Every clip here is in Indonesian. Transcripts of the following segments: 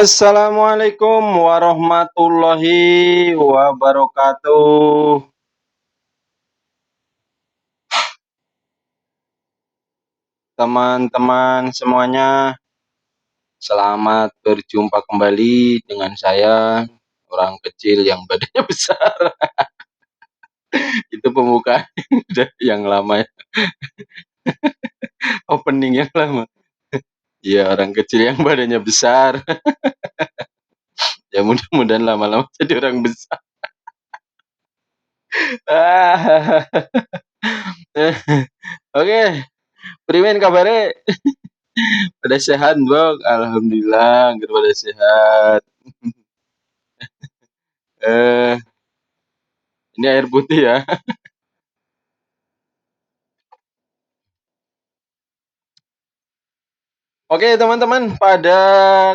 Assalamualaikum warahmatullahi wabarakatuh. Teman-teman semuanya, selamat berjumpa kembali dengan saya, orang kecil yang badannya besar. Itu pembukaan udah yang lama ya, opening yang lama. Iya, orang kecil yang badannya besar. Ya mudah-mudahan lama-lama jadi orang besar. Oke, primen kabare? Pada sehat, Bang? Alhamdulillah, angger pada sehat. Eh, ini air putih ya. Oke, teman-teman, pada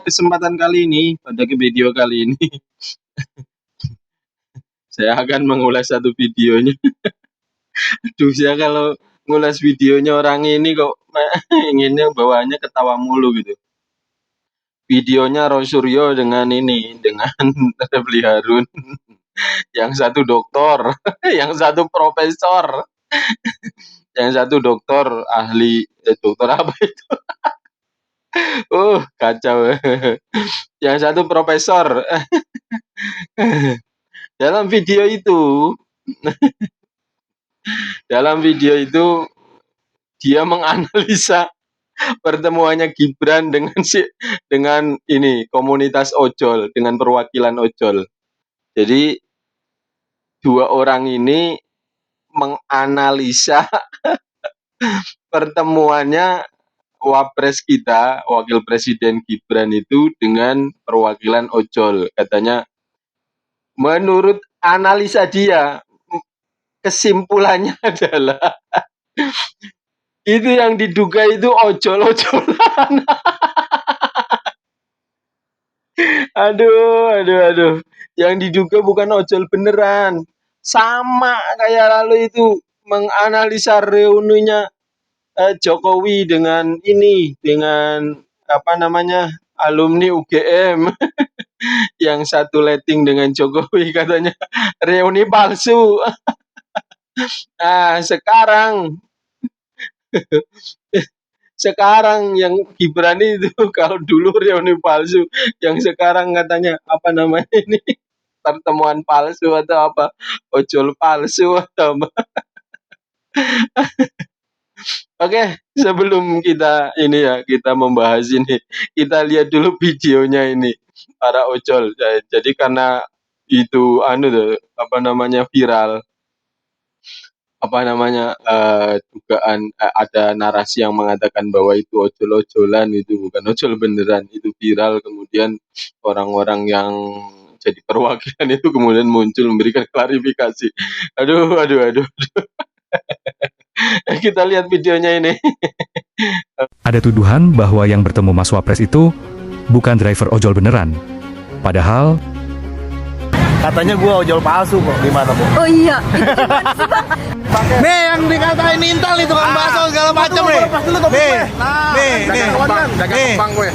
kesempatan kali ini, pada video kali ini, saya akan mengulas satu videonya. Aduh, saya kalau ngulas videonya orang ini kok inginnya bawaannya ketawa mulu gitu. Videonya Roy Suryo dengan ini, dengan Refli Harun. Yang satu doktor, yang satu profesor, yang satu dokter ahli, dokter apa itu? Kacau. Yang satu profesor. Dalam video itu, dalam video itu dia menganalisa pertemuannya Gibran dengan ini komunitas ojol, dengan perwakilan ojol. Jadi dua orang ini menganalisa pertemuannya Wapres kita, Wakil Presiden Gibran itu dengan perwakilan ojol. Katanya menurut analisa dia, kesimpulannya adalah itu yang diduga itu ojol-ojolan. Aduh. Yang diduga bukan ojol beneran. Sama kayak lalu itu menganalisa reuninya Jokowi dengan apa namanya, alumni UGM. Yang satu letting dengan Jokowi katanya reuni palsu. Nah, sekarang yang Gibran itu kalau dulu reuni palsu, yang sekarang katanya apa namanya ini, pertemuan palsu atau apa, ojol palsu atau apa. Oke, sebelum kita membahas ini, kita lihat dulu videonya ini para ojol. Jadi karena itu apa namanya, viral, apa namanya, dugaan, ada narasi yang mengatakan bahwa itu ojol-ojolan, itu bukan ojol beneran, itu viral. Kemudian orang-orang yang jadi perwakilan itu kemudian muncul memberikan klarifikasi. Aduh. Kita lihat videonya ini. Ada tuduhan bahwa yang bertemu Mas Wapres itu bukan driver ojol beneran. Padahal katanya gua ojol palsu kok. Gimana, Bu? Oh iya. Nih yang dikatain Intel nih tukang bakso segala macam nih. Nih.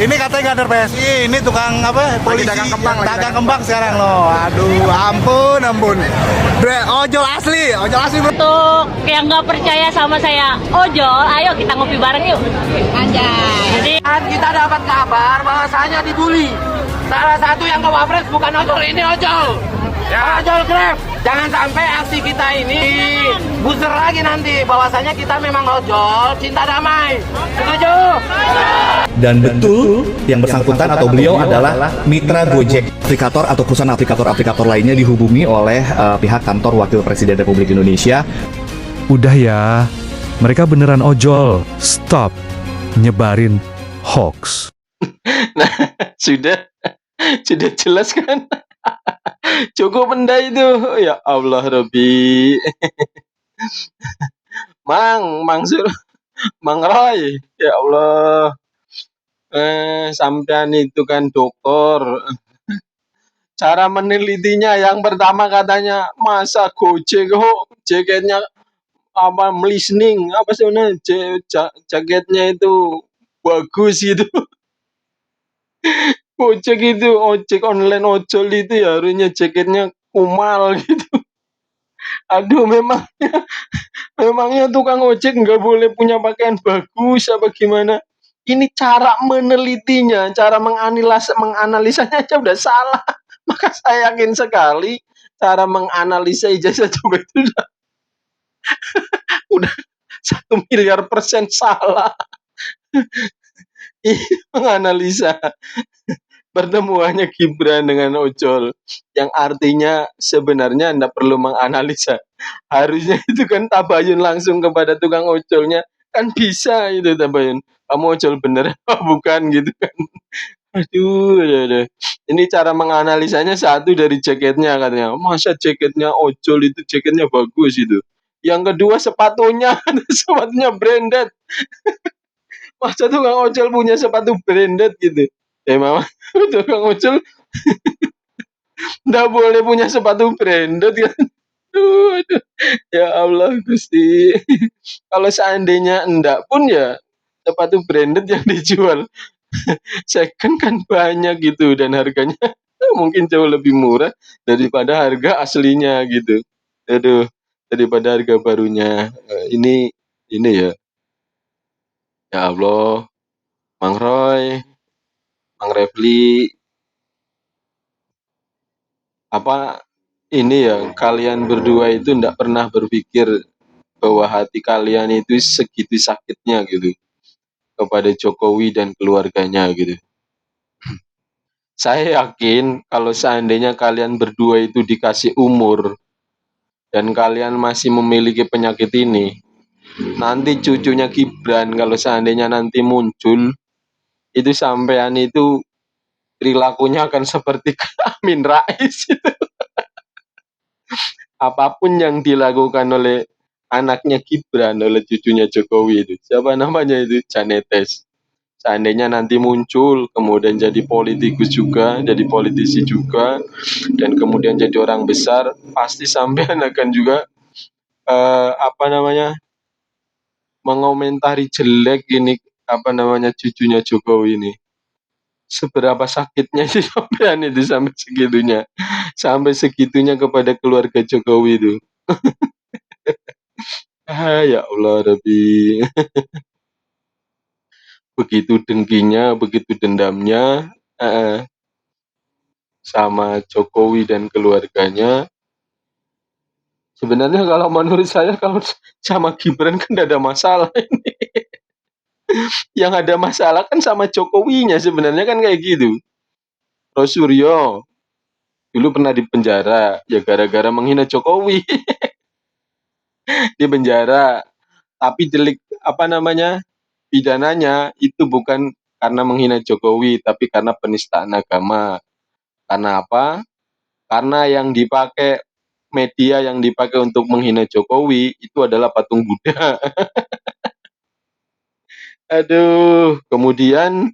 Ini katanya kader PSI, ini tukang apa? Polisi dagang kembang sekarang loh. Aduh, ampun. Ojol asli Untuk yang nggak percaya sama saya ojol, ayo kita ngopi bareng yuk. Anjay. Jadi kita dapat kabar bahwasanya dibully. Salah satu yang ke Wapres bukan ojol, ini ojol. Ojol Grab. Jangan sampai aksi kita ini buzzer lagi nanti bahwasanya kita memang ojol cinta damai. Setuju? Dan betul yang bersangkutan atau beliau adalah mitra Gojek. Aplikator atau perusahaan aplikator lainnya dihubungi oleh pihak kantor Wakil Presiden Republik Indonesia. udah ya, mereka beneran ojol. Stop nyebarin hoax. Nah, sudah jelas kan? Cukup benda itu. Ya Allah Robbi. Mang Roy. Ya Allah. Sampean itu kan dokter. Cara menelitinya yang pertama katanya masa Gojek kok jaketnya apa melisning apa sebenarnya jaketnya itu bagus gitu. Gojek itu, ojek online, ojol itu ya harusnya jaketnya kumal gitu. Aduh, memangnya tukang ojek nggak boleh punya pakaian bagus apa gimana? Ini cara menelitinya, cara menganalisanya aja udah salah. Maka saya yakin sekali cara menganalisa ijazah coba itu udah 1 miliar% salah. Menganalisa pertemuannya Gibran dengan ojol, yang artinya sebenarnya Anda perlu menganalisa. Harusnya itu kan tabayun langsung kepada tukang ojolnya, kan bisa itu tabayun. Kamu ojol bener apa bukan gitu kan. Aduh, aduh. Ini cara menganalisanya satu dari jaketnya katanya. Masa jaketnya ojol itu jaketnya bagus itu. Yang kedua sepatunya, sepatunya branded. Masa tukang ojol punya sepatu branded gitu. Mama, tukang ojol nggak boleh punya sepatu branded kan. Aduh, ya Allah Gusti. Kalau seandainya enggak pun ya sepatu branded yang dijual second kan banyak gitu dan harganya mungkin jauh lebih murah daripada harga aslinya gitu. Aduh, daripada harga barunya. Ini ya, ya Allah, Mang Roy, Mang Refli, apa ini ya kalian berdua itu ndak pernah berpikir bahwa hati kalian itu segitu sakitnya gitu kepada Jokowi dan keluarganya gitu. Saya yakin kalau seandainya kalian berdua itu dikasih umur dan kalian masih memiliki penyakit ini, nanti cucunya Gibran kalau seandainya nanti muncul, itu sampean itu perilakunya akan seperti Amin Rais. Apapun yang dilakukan oleh anaknya Gibran, oleh cucunya Jokowi itu. Siapa namanya itu? Janetes. Seandainya nanti muncul, kemudian jadi politikus juga, jadi politisi juga, dan kemudian jadi orang besar, pasti sampean akan juga mengomentari jelek ini cucunya Jokowi ini. Seberapa sakitnya sih sampean itu sampai segitunya kepada keluarga Jokowi itu. Ya Allah Rabbi. Begitu dengkinya, begitu dendamnya sama Jokowi dan keluarganya. Sebenarnya kalau menurut saya kalau sama Gibran kan tidak ada masalah ini. Yang ada masalah kan sama Jokowinya sebenarnya kan kayak gitu. Rosuryo dulu pernah di penjara ya gara-gara menghina Jokowi. Di penjara, tapi delik pidananya itu bukan karena menghina Jokowi tapi karena penistaan agama. Karena apa? Karena yang dipakai media yang dipakai untuk menghina Jokowi itu adalah patung Buddha. Aduh, kemudian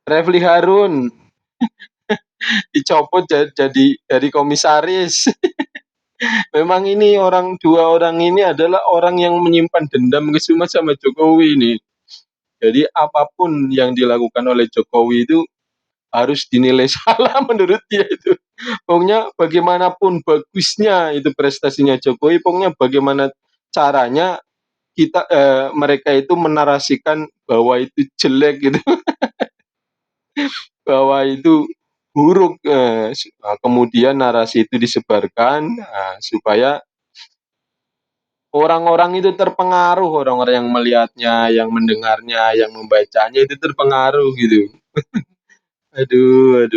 Refli Harun dicopot jadi dari komisaris. Memang ini dua orang ini adalah orang yang menyimpan dendam kesuma sama Jokowi ini. Jadi apapun yang dilakukan oleh Jokowi itu harus dinilai salah menurut dia itu. Pokoknya bagaimanapun bagusnya itu prestasinya Jokowi, pokoknya bagaimana caranya mereka itu menarasikan bahwa itu jelek gitu, bahwa itu buruk. Kemudian narasi itu disebarkan supaya orang-orang itu terpengaruh, orang-orang yang melihatnya, yang mendengarnya, yang membacanya itu terpengaruh gitu. Aduh.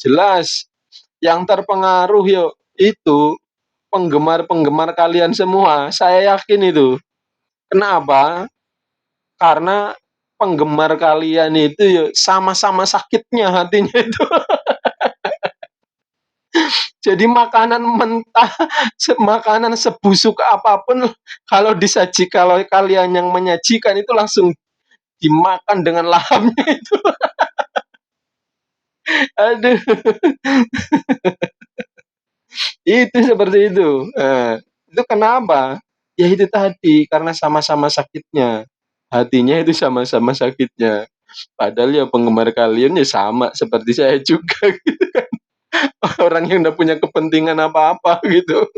Jelas yang terpengaruh itu penggemar-penggemar kalian semua. Saya yakin itu. Kenapa? Karena penggemar kalian itu sama-sama sakitnya hatinya itu. Jadi makanan mentah, makanan sebusuk apapun kalau kalian yang menyajikan itu langsung dimakan dengan lahamnya itu. Aduh. Itu seperti itu. Itu kenapa? Ya itu tadi, karena sama-sama sakitnya. Hatinya itu sama-sama sakitnya. Padahal ya penggemar kalian ya sama seperti saya juga gitu kan. Orang yang nggak punya kepentingan apa-apa gitu.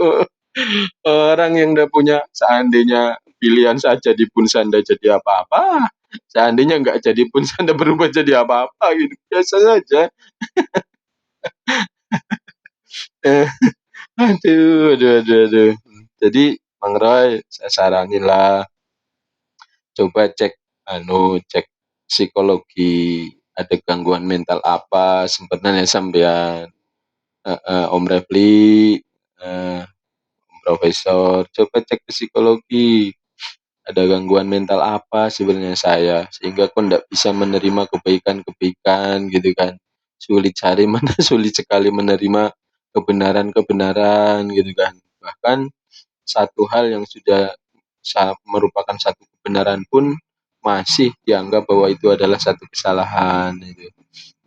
Orang yang nggak punya seandainya pilihan saja di pun Anda jadi apa-apa, seandainya nggak jadi pun Anda berubah jadi apa-apa gitu, biasa saja. Eh, aduh. Jadi Bang Roy, saya saranin lah, coba cek psikologi, ada gangguan mental apa sebenarnya sampean. Om Refli, Om Profesor, coba cek psikologi. Ada gangguan mental apa sebenarnya saya, sehingga kok ndak bisa menerima kebaikan-kebaikan gitu kan. Sulit cari mana sulit sekali menerima kebenaran-kebenaran gitu kan. Bahkan satu hal yang sudah merupakan satu kebenaran pun masih dianggap bahwa itu adalah satu kesalahan gitu.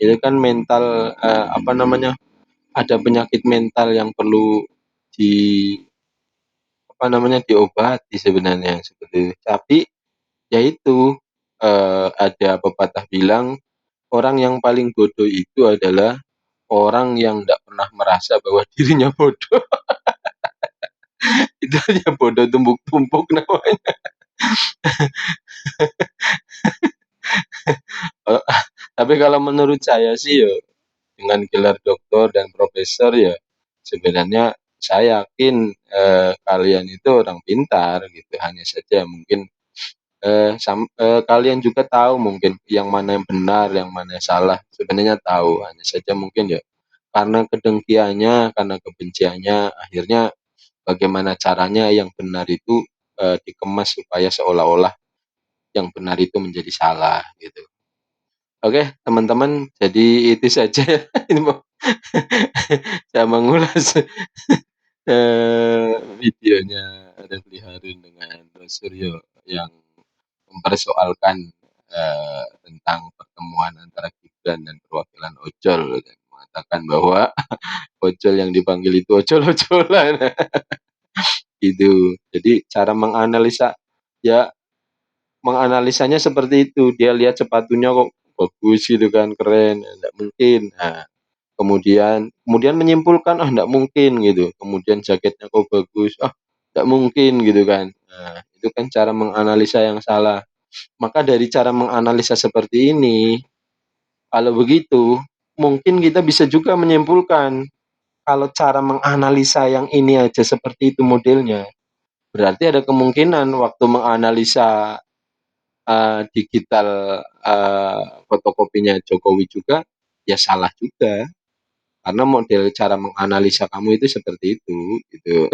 Itu kan mental, apa namanya, ada penyakit mental yang perlu di apa namanya, diobati sebenarnya seperti itu. Tapi ya itu, ada pepatah bilang, orang yang paling bodoh itu adalah orang yang tidak pernah merasa bahwa dirinya bodoh. Itu hanya bodoh tumpuk-tumpuk namanya. Eee, tapi kalau menurut saya sih ya, dengan gelar doktor dan profesor ya, sebenarnya saya yakin, kalian itu orang pintar gitu, hanya saja mungkin, kalian juga tahu mungkin yang mana yang benar, yang mana yang salah, sebenarnya tahu, hanya saja mungkin ya karena kedengkiannya, karena kebenciannya, akhirnya bagaimana caranya yang benar itu, dikemas supaya seolah-olah yang benar itu menjadi salah gitu. Oke teman-teman, jadi itu saja ya ini mau saya mengulas, videonya Refly Harun dengan Mas Suryo yang mempersoalkan, tentang pertemuan antara Gibran dan perwakilan Ojol dan mengatakan bahwa Ojol yang dipanggil itu ojol-ojolan. Gitu. Jadi cara ya menganalisanya seperti itu, dia lihat sepatunya kok bagus gitu kan, keren, nggak mungkin. Nah, kemudian menyimpulkan, "Ah, nggak mungkin," gitu. Kemudian jaketnya kok bagus, "Ah, nggak mungkin," gitu kan. Nah, itu kan cara menganalisa yang salah. Maka dari cara menganalisa seperti ini, kalau begitu, mungkin kita bisa juga menyimpulkan, kalau cara menganalisa yang ini aja seperti itu modelnya, berarti ada kemungkinan waktu menganalisa, digital, fotokopinya Jokowi juga, ya salah juga. Karena model cara menganalisa kamu itu seperti itu, gitu.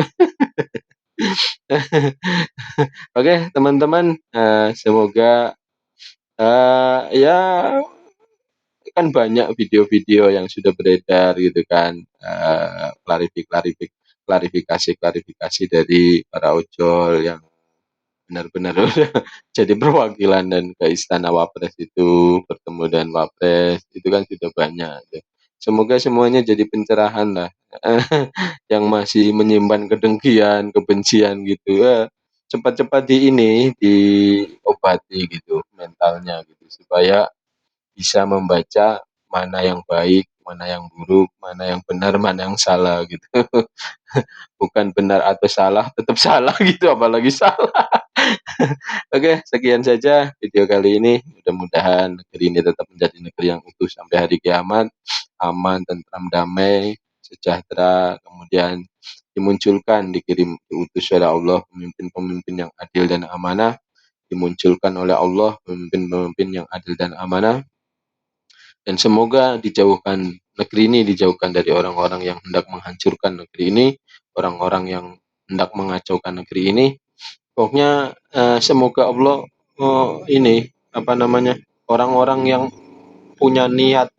Oke, teman-teman, semoga, ya kan banyak video-video yang sudah beredar gitu kan, klarifikasi-klarifikasi dari para ojol yang benar-benar udah jadi perwakilan dan ke istana Wapres itu, bertemu dengan Wapres, itu kan sudah banyak tuh. Semoga semuanya jadi pencerahan lah, yang masih menyimpan kedengkian, kebencian gitu, cepat-cepat diobati gitu mentalnya gitu, supaya bisa membaca mana yang baik, mana yang buruk, mana yang benar, mana yang salah gitu. Bukan benar atau salah, tetap salah gitu, apalagi salah. Oke, sekian saja video kali ini. Mudah-mudahan negeri ini tetap menjadi negeri yang utuh sampai hari kiamat, aman, tentram, damai, sejahtera, kemudian diutus oleh Allah pemimpin-pemimpin yang adil dan amanah, dimunculkan oleh Allah pemimpin-pemimpin yang adil dan amanah, dan semoga dijauhkan dari orang-orang yang hendak menghancurkan negeri ini, orang-orang yang hendak mengacaukan negeri ini. Pokoknya semoga Allah, ini apa namanya, orang-orang yang punya niat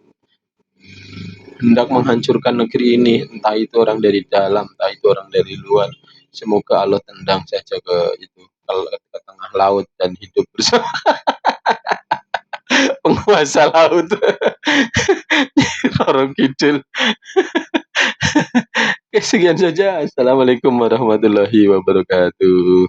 hendak menghancurkan negeri ini, entah itu orang dari dalam, entah itu orang dari luar, semoga Allah tendang saja ke tengah laut dan hidup bersama penguasa laut. Roro Kidul. Oke, sekian saja. Assalamualaikum warahmatullahi wabarakatuh.